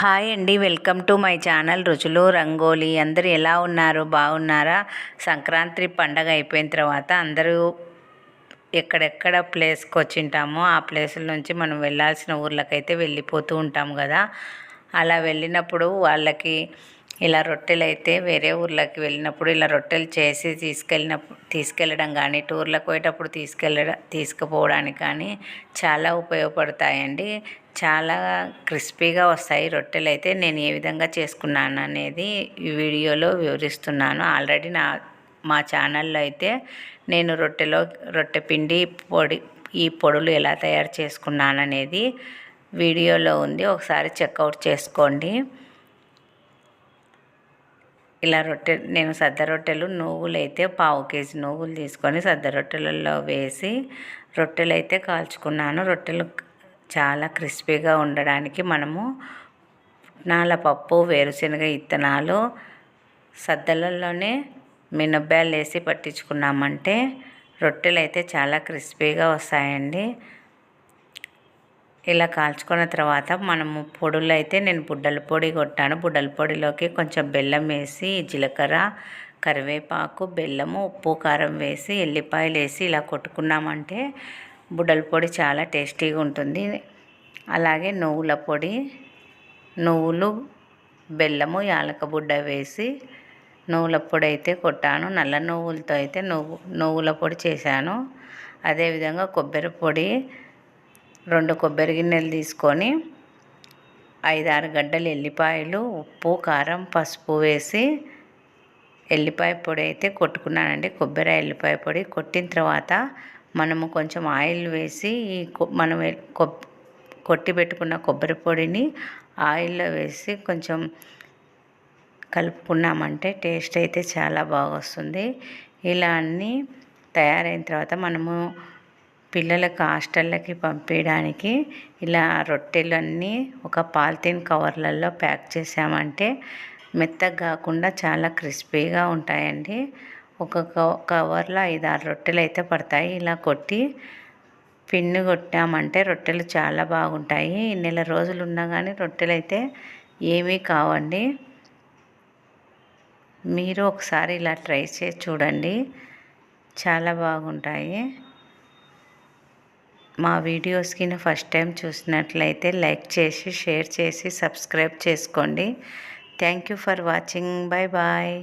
Hi అండి, welcome to my channel రుచులు రంగోలీ. అందరూ ఎలా ఉన్నారు? బాగున్నారా? సంక్రాంతి పండగ అయిపోయిన తర్వాత అందరూ ఎక్కడెక్కడ ప్లేస్కి వచ్చింటామో ఆ ప్లేసుల నుంచి మనం వెళ్ళాల్సిన ఊర్లకైతే వెళ్ళిపోతూ ఉంటాం కదా. అలా వెళ్ళినప్పుడు వాళ్ళకి ఇలా రొట్టెలు అయితే వేరే ఊర్లకి వెళ్ళినప్పుడు ఇలా రొట్టెలు చేసి తీసుకెళ్ళడం కానీ, టూర్లకు పోయేటప్పుడు తీసుకుపోవడానికి కానీ చాలా ఉపయోగపడతాయండి. చాలా క్రిస్పీగా వస్తాయి రొట్టెలు అయితే. నేను ఏ విధంగా చేసుకున్నాను అనేది ఈ వీడియోలో వివరిస్తున్నాను. ఆల్రెడీ మా ఛానల్లో అయితే నేను రొట్టె పిండి ఈ పొడులు ఎలా తయారు చేసుకున్నాను అనేది వీడియోలో ఉంది, ఒకసారి చెక్అవుట్ చేసుకోండి. ఇలా నేను సద్ద రొట్టెలు నువ్వులు అయితే 1/2 కేజీ నువ్వులు తీసుకొని సద్ద రొట్టెలలో వేసి రొట్టెలు అయితే కాల్చుకున్నాను. రొట్టెలు చాలా క్రిస్పీగా ఉండడానికి మనము పుట్నాల పప్పు, వేరుశనగ ఇత్తనాలు, సద్దలలోనే మినప్పాలు వేసి పట్టించుకున్నామంటే రొట్టెలు అయితే చాలా క్రిస్పీగా వస్తాయండి. ఇలా కాల్చుకున్న తర్వాత మనము పొడులు అయితే నేను బుడ్డల పొడి కొట్టాను. బుడ్డల పొడిలోకి కొంచెం బెల్లం వేసి, జీలకర్ర, కరివేపాకు, బెల్లము, ఉప్పు, కారం వేసి, ఎల్లిపాయలు వేసి ఇలా కొట్టుకున్నామంటే బుడ్డల పొడి చాలా టేస్టీగా ఉంటుంది. అలాగే నువ్వుల పొడి, నువ్వులు, బెల్లము, యాలక బుడ్డ వేసి నువ్వుల పొడి అయితే కొట్టాను. నల్ల నువ్వులతో అయితే నువ్వుల పొడి చేశాను. అదేవిధంగా కొబ్బరి పొడి 2 కొబ్బరి గిన్నెలు తీసుకొని 5-6 గడ్డలు ఎల్లిపాయలు, ఉప్పు, కారం, పసుపు వేసి ఎల్లిపాయ పొడి అయితే కొట్టుకున్నానండి. కొబ్బరి ఎల్లిపాయ పొడి కొట్టిన తర్వాత మనము కొంచెం ఆయిల్ వేసి మనం కొట్టి పెట్టుకున్న కొబ్బరి పొడిని ఆయిల్లో వేసి కొంచెం కలుపుకున్నామంటే టేస్ట్ అయితే చాలా బాగా వస్తుంది. ఇలా అన్నీ తయారైన తర్వాత మనము పిల్లలకు హాస్టళ్ళకి పంపించడానికి ఇలా రొట్టెలన్నీ ఒక పాలిథిన్ కవర్లలో ప్యాక్ చేసామంటే మెత్తగా కాకుండా చాలా క్రిస్పీగా ఉంటాయండి. ఒక కవర్లో 5-6 రొట్టెలు అయితే పడతాయి. ఇలా పిండి కొట్టామంటే రొట్టెలు చాలా బాగుంటాయి. నెల రోజులు ఉన్నా కానీ రొట్టెలు అయితే ఏమీ కావండి. మీరు ఒకసారి ఇలా ట్రై చేసి చూడండి, చాలా బాగుంటాయి. మా వీడియోస్కి ఫస్ట్ టైం చూసినట్లయితే లైక్ చేసి, షేర్ చేసి, సబ్స్క్రైబ్ చేసుకోండి. Thank you for watching. Bye bye.